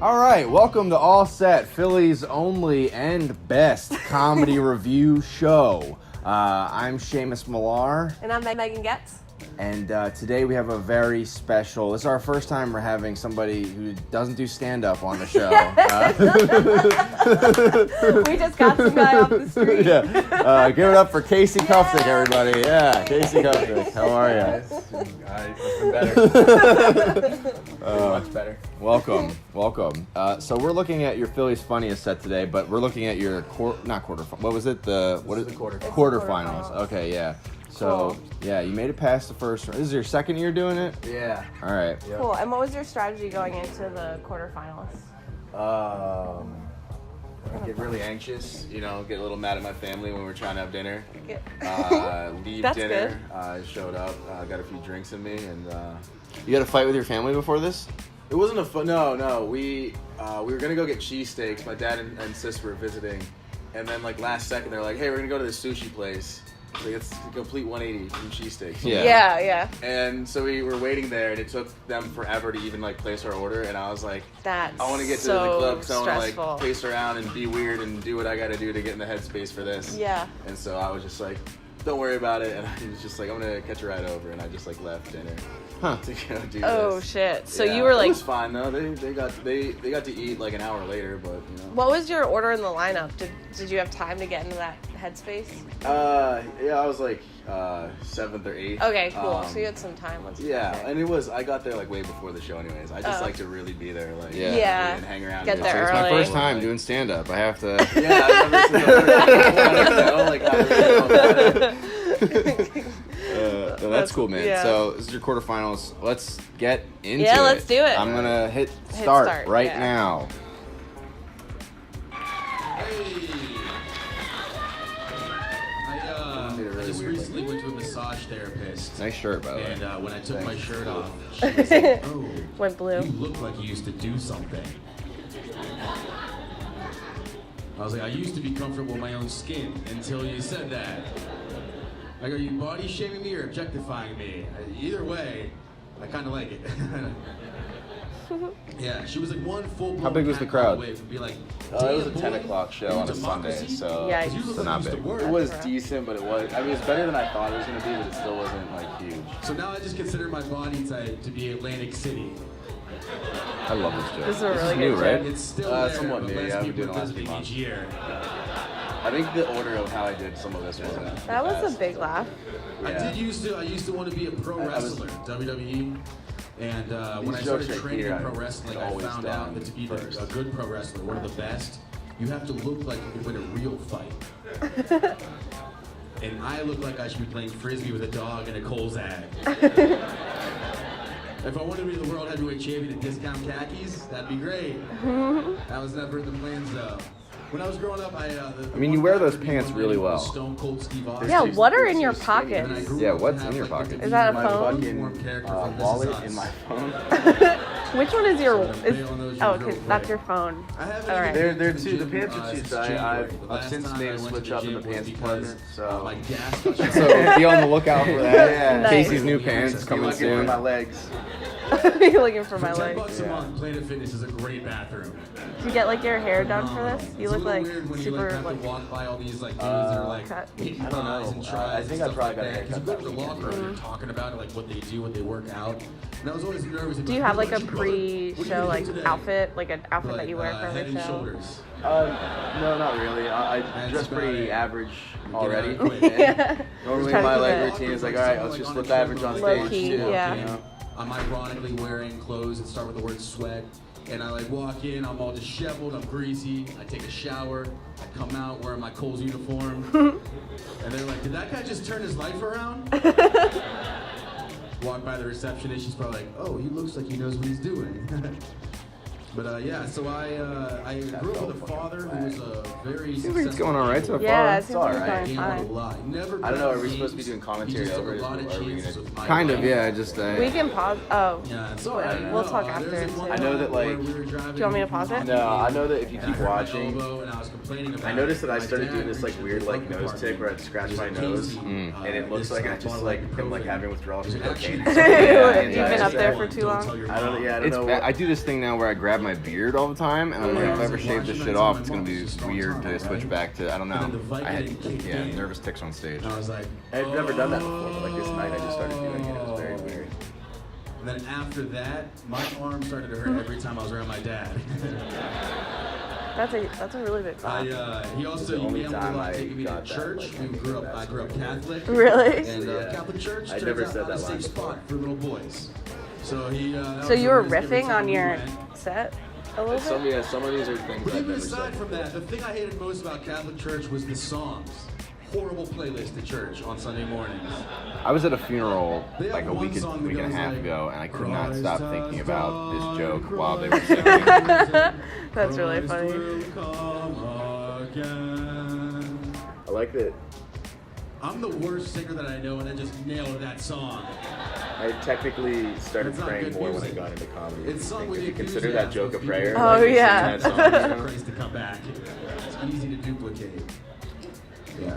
All right, welcome to All Set, Philly's only and best comedy review show. I'm Seamus Millar. And I'm Megan Goetz. And today we have a very special, this is our first time we're having somebody who doesn't do stand-up on the show. We just got some guy off the street. Yeah. Give it up for Casey Kuftic, everybody. Yeah, Casey Kuftic. How are you? Much better. Welcome. So we're looking at your Philly's Phunniest set today, but we're looking at your quarterfinals. Okay, yeah. So, yeah, you made it past the first round. This is your second year doing it? Yeah. All right. Yep. Cool. And what was your strategy going into the quarterfinals? Get really anxious, get a little mad at my family when we're trying to have dinner. Leave That's dinner. good. I showed up, got a few drinks in me, and You had a fight with your family before this? it wasn't a fun. No. We were gonna go get cheesesteaks. My dad and sis were visiting, and then last second they're like, "Hey, we're gonna go to this sushi place." It's a complete 180 from cheesesteaks. Yeah. And so we were waiting there, and it took them forever to even place our order. And I was like, I want to get to the club because I want to pace around and be weird and do what I got to do to get in the headspace for this. Yeah. And so I was just like, don't worry about it. And I was just like, I'm gonna catch a ride over, and I just left dinner to go do Oh this. shit! So Yeah. you were It was fine though. They got to eat an hour later, but What was your order in the lineup? Did you have time to get into that headspace? Yeah, I was 7th or 8th. Okay, cool. So you had some time once you got there. And I got there way before the show anyways. I just like to really be there Yeah. and hang around. Get and there It's early. my first time doing stand-up. I have to... Yeah, I've never seen that's cool, man. Yeah. So this is your quarterfinals. Let's get into it. Yeah, let's do it. I'm going to hit start right yeah. now. I just recently went to a massage therapist. Nice shirt, by the way. And when I took my shirt off, she was like, "Oh, Went blue. you look like you used to do something." I was like, "I used to be comfortable in my own skin until you said that." I go, "You body shaming me or objectifying me? Either way, I kind of like it." Yeah, she was one full. How big was the crowd? it was a 10 o'clock show on a Sunday, so Yeah, so not big. it was decent, but it was better than I thought it was going to be, but it still wasn't huge. So now I just consider my body type to be Atlantic City. I love this joke. This is a really new, good right? joke. It's still there, somewhat but new, less yeah, we people did it last visiting few months. each year. I think the order of how I did some of this wasn't. That was a big laugh. I Yeah. used to want to be a pro wrestler, WWE. And when I These started jokes right training here, in pro wrestling, I always found done out that to be first. a good pro wrestler, one of the best, you have to look like you could win a real fight. And I look like I should be playing frisbee with a dog and a Kohl's ad. If I wanted to be the world heavyweight champion at discount khakis, that'd be great. That was never in the plans though. When I was growing up, you wear those pants really well. Stone Cold Steve Austin. Yeah, what are in your And I pockets? grew Yeah, up what's to in have, your like, pocket? Is that a My phone? fucking character from This Is wallet Us. in my phone. Which one is your? bail on those Oh, real okay, quick. that's your phone. I haven't All right. even They're been to two. The gym, pants are since two. January. The I've last since time made I a went to switch the up in gym the was pants because, department. So my gas got So shut be on the lookout for that. Yeah. Nice. Casey's new pants is coming looking for soon. my legs. You're looking for my For legs. $10 a month, Planet Fitness is a great bathroom. Did you get your hair done for this? You It's a look little like weird when you super have to walk by all these dudes that are cut. hitting I don't thighs know. and I tries think and I stuff probably like got a that. 'Cause you go to the haircut locker room, they're talking about it, what they do, what they work out. And I was always nervous. Do you have a pre-show outfit, an outfit that you wear for Head every and show? shoulders. No, not really. I dress pretty average already. Get out quick. Normally Just my trying to leg keep it routine is all right, let's just flip average on Low stage key, too. yeah. I'm ironically wearing clothes that start with the word sweat. And I walk in, I'm all disheveled, I'm greasy, I take a shower, I come out wearing my Kohl's uniform. And they're like, did that guy just turn his life around? Walk by the receptionist, she's probably like, oh, he looks like he knows what he's doing. But yeah, so I grew up with a father who was a very Seems like it's going all right so far. Yeah, it seems all like right. it's He going won a fine. lot. Never I don't know, are we got supposed to be games. doing commentary He just over took it, a lot or of are we chances gonna- with my Kind of, life. yeah. Just We can pause. Oh, Yeah, it's all right. We'll talk No, after there's it, one too. I know that, where we were driving Do you want me to pause it? No, I know that if you and I keep hurt my watching, elbow and I was complaining about I noticed that I it. started My doing dad this reached weird into the nose department. tick where I'd scratch He's my like, nose, "Casey, and it looks this like is I a just bottle like of am ibuprofen." having withdrawals He's from like, cocaine. "Actually, Yeah, You've been up there for too Don't long? tell your I don't. mom." Yeah, I don't it's know. bad. I do this thing now where I grab my beard all the time, and I'm like, if I ever shave this shit off, it's gonna be weird to switch back to, I don't know. I had nervous tics on stage. And I was like, I've never done that before, but like this night I just started doing it. It was very weird. And then after that, my arm started to hurt every time I was around my dad. That's a really big pop. He also only gambled a time lot, I taking me to got that, church. like, I grew up Catholic. Really? And Yeah. Catholic church I turns never out said not that a safe line before. spot for little boys. So he. So you were riffing on your set a little Some bit? of these are things But I've even never aside said. from that, the thing I hated most about Catholic church was the songs. Horrible playlist at church on Sunday mornings. I was at a funeral They have like a one week song that and a goes half like, ago, and I could not "Christ stop has thinking about this died, joke while they were Christ singing. That's really funny. will come again. I like that. I'm the worst singer that I know, and I just nailed that song. I technically started It's not praying good more when I music. got into comedy. It's sung with If you the consider that joke a enthusiasm. prayer. Oh, like, you sing yeah. that song, you know? Christ to come back. It's easy to duplicate. Yeah.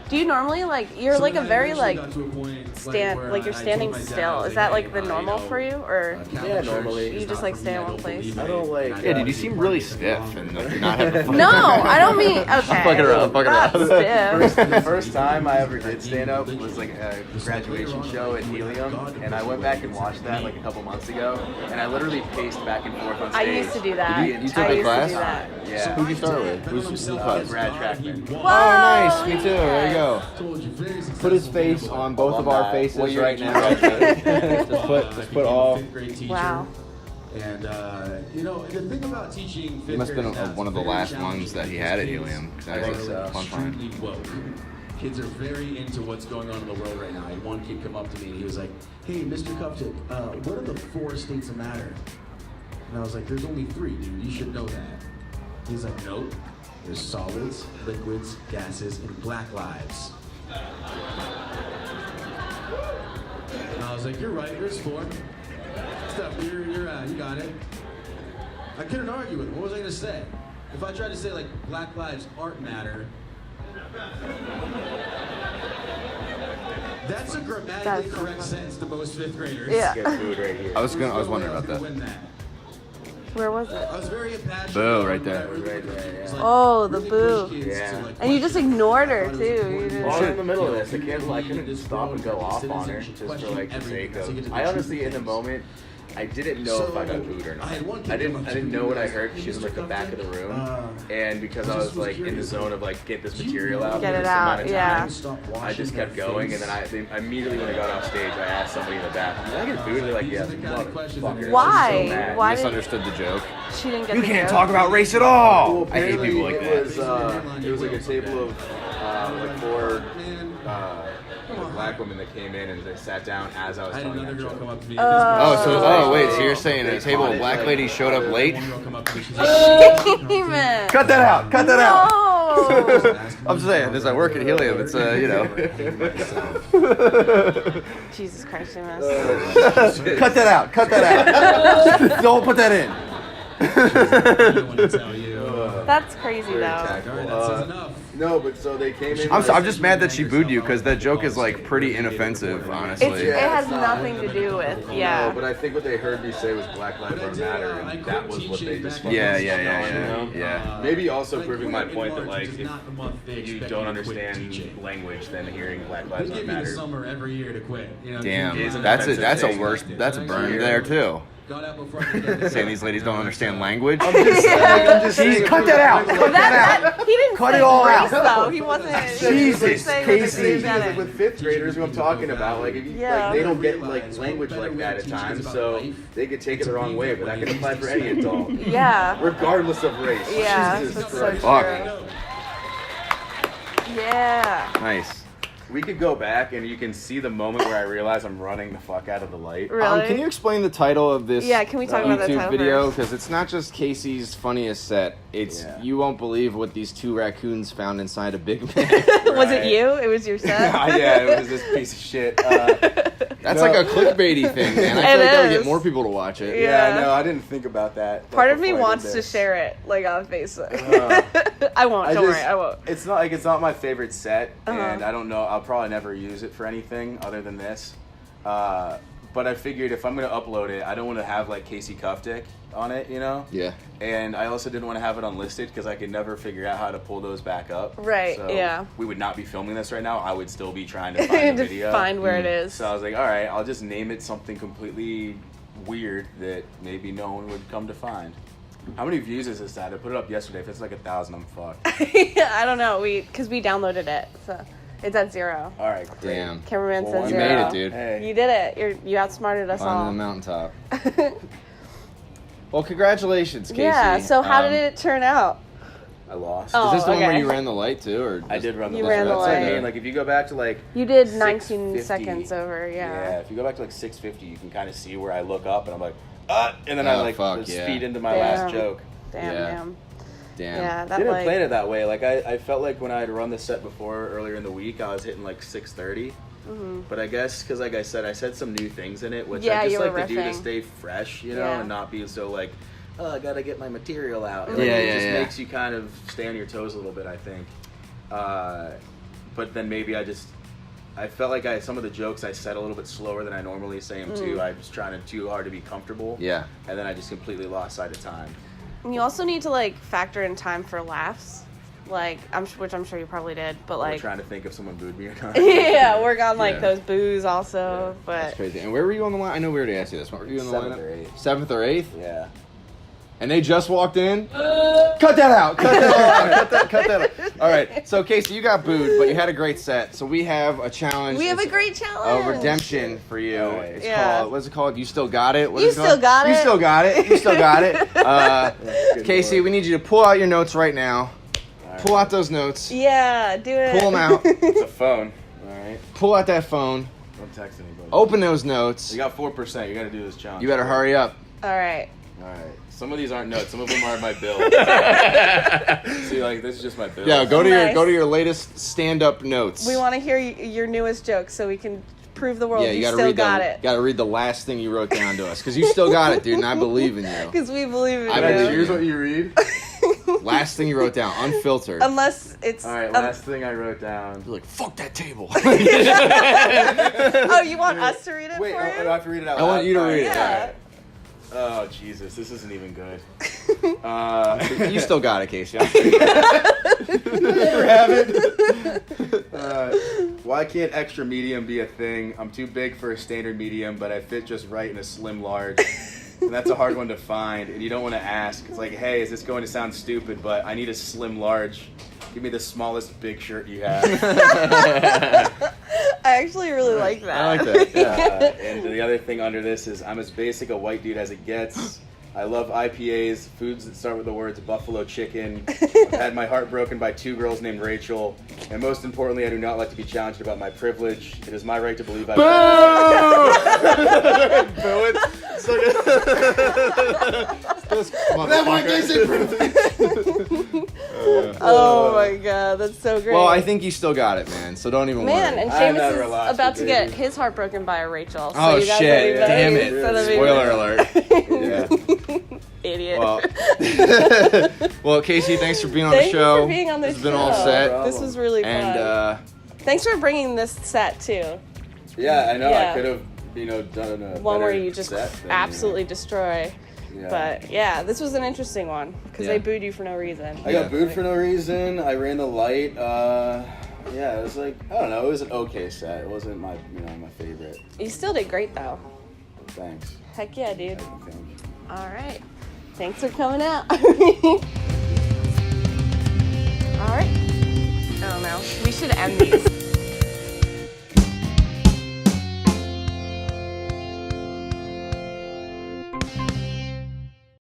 Do you normally like, you're So like a then I very eventually like, got to a point, stand, where like you're I standing told my dad, I still. was Is that "Hey, like the normal for you, or? Catholic Yeah, church normally. is You just, not like, for stay me. in I one don't place? believe I in don't it, like- and I Yeah, don't dude, you do seem part really of it stiff wrong. and like, you're not having fun. No, I don't mean, okay. Fucking around, fucking Not around. stiff. The first time I ever did stand up was like a graduation show at Helium, and I went back and watched that like a couple months ago, and I literally paced back and forth on stage. I used to do that. You took I a used class? to do that. Yeah. Who'd you start with? Who's class? Brad Trackman. Oh, nice. Me too. There you go. Told you, very Put his successful face gambler. on both of our faces What year right did you now. graduate? just put all. Fifth grade teacher. Wow. And you know, the thing about teaching fifth He must have been graders now, one of the it's very last challenging ones that he because had at kids Helium. 'Cause that I was think a so. fun time. extremely woke. Kids are very into what's going on in the world right now. I had one kid come up to me and he was like, "Hey, Mr. Kuftic, what are the 4 states of matter?" And I was like, "There's only 3, dude. You should know that." He's like, "Nope. There's solids, liquids, gases, and black lives." And I was like, "You're right. There's 4. Stuff. You got it." I couldn't argue with him. What was I gonna say? If I tried to say like black lives aren't matter, that's a grammatically That's so correct funny. sentence to most 5th graders. Yeah. Get food right here. I was There's no wondering way I about was that. gonna win that. Where was it? I was very impassioned. Boo, right there. Right there, yeah. It's like, Oh, the really boo. push kids to, Yeah. like, And you just question. ignored her, I thought it was too. important You to didn't- Well, say, in the middle of you know, this, I you can't. I believe couldn't this stop and go world, off this on her citizenship, just for question like the sake everything. So you get of. to I the honestly, truth in the things. moment, I didn't know if I got booed or not. I had one kid I come up to didn't me know and what I was heard. like, She was in like the "Mr. back of the room, and because I I was just was like in the curious. zone of like get this Do you material out. Get for it this out, amount of yeah. time, Stop I washing just kept their going, face. and then immediately when I got off stage, I asked somebody in the bathroom, "Did I get booed?" They're like, "Yeah, These are the kind of questions motherfucker." that- Why? I was so mad. Why did Misunderstood the joke. she didn't get You the can't joke? talk about race at all. Well, I hate apparently people like it that. was like a table of like 4 Man, black women that came in and they sat down as I was I had telling another that girl joke. come up to me. Wait, so you're saying a table of black ladies showed up late? One girl come up to me, she's Damn it. Cut that out. Cut that out. No. I'm just saying, as I work at Helium, it's you know. Jesus Christ, Seamus. Cut that out. Cut that out. Don't put that in. I don't want to tell you. That's crazy, Very though. tactful. All right, that says enough. No, but so they came in. I'm just mad that she booed you because that joke is like pretty inoffensive, honestly. It has nothing to do with, No, yeah. but I think what they heard me say was Black Lives Don't Matter, and that was what they just. Yeah. Maybe also proving my point that like if you don't understand teaching. language, then hearing Black They Lives give you the Matter. summer every year to quit. You know, Damn, Is an that's offensive a thing. worse. That's a burn there too. Got out before I could get Saying these ladies don't understand language. I'm just saying, Cut that out. Cut that out. He didn't Cut say it all race, out. though. He wasn't. Jesus, saying Casey. that they like with 5th graders who I'm talking about, like if you Yeah. like they don't get like language like that at times, so they could take it the wrong way, but that can apply for any adult, Yeah. regardless of race. Yeah. Jesus That's so Christ. Fuck. true. Yeah. Nice. We could go back and you can see the moment where I realize I'm running the fuck out of the light. Really? Can you explain the title of this Yeah, can we talk about the YouTube title video? first? Because it's not just Casey's funniest set. It's Yeah. you won't believe what these 2 raccoons found inside a Big Mac. Was it you? It was your set? Yeah, it was this piece of shit. That's like a clickbaity thing, man. I feel It like that would is. get more people to watch it. Yeah. no, I didn't think about that. Part of me before I did wants to this. share it, like, on Facebook. I won't. Don't worry, I won't. It's not my favorite set, Uh-huh. and I don't know. I'll probably never use it for anything other than this. but I figured if I'm gonna upload it, I don't want to have like Casey Kuftic on it, you know. Yeah. And I also didn't want to have it unlisted because I could never figure out how to pull those back up. Right, So yeah. we would not be filming this right now. I would still be trying to find the to video. find where it is. So I was like, all right, I'll just name it something completely weird that maybe no one would come to find. How many views is this at? I put it up yesterday. If it's like 1,000, I'm fucked. I don't know. Because we downloaded it, so it's at 0. All right, great. Damn. Cameraman Well, says You 0. made it, dude. Hey. You did it. You outsmarted us On all. the mountaintop. Well, congratulations, Casey. Yeah. So how did it turn out? I lost. Oh. Is this the one where okay. you ran the light too, or I did run the You light. ran the That's what I light. mean. Like if you go back to like You did 650, 19 seconds over. Yeah. If you go back to like 650, you can kind of see where I look up and I'm like, and then I Oh, like fuck, yeah. speed into my Damn. last joke. Damn. Yeah. Damn. Damn. Yeah. I That didn't like. plan it that way. Like I felt like when I had run the set before earlier in the week, I was hitting like 630. But I guess because like I said some new things in it, which Yeah, I you just were like to do to riffing. stay fresh, you know, Yeah. and not be so like, oh, I gotta get my material out. And, Yeah, like, it yeah, just yeah. makes you kind of stay on your toes a little bit, I think. But then maybe I felt like some of the jokes I said a little bit slower than I normally say them too. I was trying too hard to be comfortable. Yeah. And then I just completely lost sight of time. And you also need to like factor in time for laughs, like which I'm sure you probably did, but We're like trying to think if someone booed me or not. yeah, work on like Yeah. those boos also. That's But crazy. And where were you on the line? I know we already asked you this. What were you on the Seventh lineup? or eighth. 7th or 8th? Yeah. And they just walked in? Cut that out! Cut that out! Cut that out! All right, so Casey, you got booed, but you had a great set. So we have a challenge. we have a It's great challenge. a redemption for you. All right. It's Yeah. called, what's it called? You Still Got It? What You is it called? Still Got You It. still got it. You still got it. Good Casey, Lord. we need you to pull out your notes right now. All right. Pull out those notes. Yeah, do it. Pull them out. It's a phone. All right. Pull out that phone. Don't text anybody. Open those notes. You got 4%. You got to do this challenge. You better hurry up. All right. All right. Some of these aren't notes. Some of them are my bill. See, like this is just my bill. Yeah, go to Nice. your latest stand-up notes. We want to hear your newest joke so we can prove the world Yeah, you gotta still read got the, it. Gotta read the last thing you wrote down to us, because you still got it, dude, and I believe in you. Because we believe in I you. believe Here's what you read. Last thing you wrote down, unfiltered. Unless it's. All right. Last thing I wrote down. You're like, fuck that table. oh, you want us to read it Wait, for I you? have to read it out I loud. want you to All right, read it. all Yeah. right. Oh Jesus, this isn't even good. You still got it, Casey. Grab it. Why can't extra medium be a thing? I'm too big for a standard medium, but I fit just right in a slim large. And that's a hard one to find, and you don't want to ask. It's like, hey, is this going to sound stupid, but I need a slim large. Give me the smallest big shirt you have. I actually really like that. I like that. And the other thing under this is I'm as basic a white dude as it gets. I love IPAs, foods that start with the words buffalo chicken. I've had my heart broken by 2 girls named Rachel. And most importantly, I do not like to be challenged about my privilege. It is my right to believe I Boo it. That one Oh my god, that's so great. Well, I think you still got it, man, so don't even Man, worry. and I Seamus never is lost about it, to get baby. his heart broken by a Rachel. So Oh, you guys shit. will be Damn ready. it. So that'll be Spoiler ready. alert. Yeah. Idiot. Well, Casey, thanks for being on Thank the show. you for being on the It's show. been all set. This was really fun. And, Thanks for bringing this set too. Yeah, I know. Yeah. I could have, done a One where better you just set than, absolutely destroy. Yeah. But yeah, this was an interesting one because Yeah. they booed you for no reason. I got booed for no reason. I ran the light. Yeah, it was like, I don't know. It was an okay set. It wasn't my, my favorite. You still did great though. Thanks. Heck yeah, dude. I think. All right. Thanks for coming out. All right. I don't know. We should end these.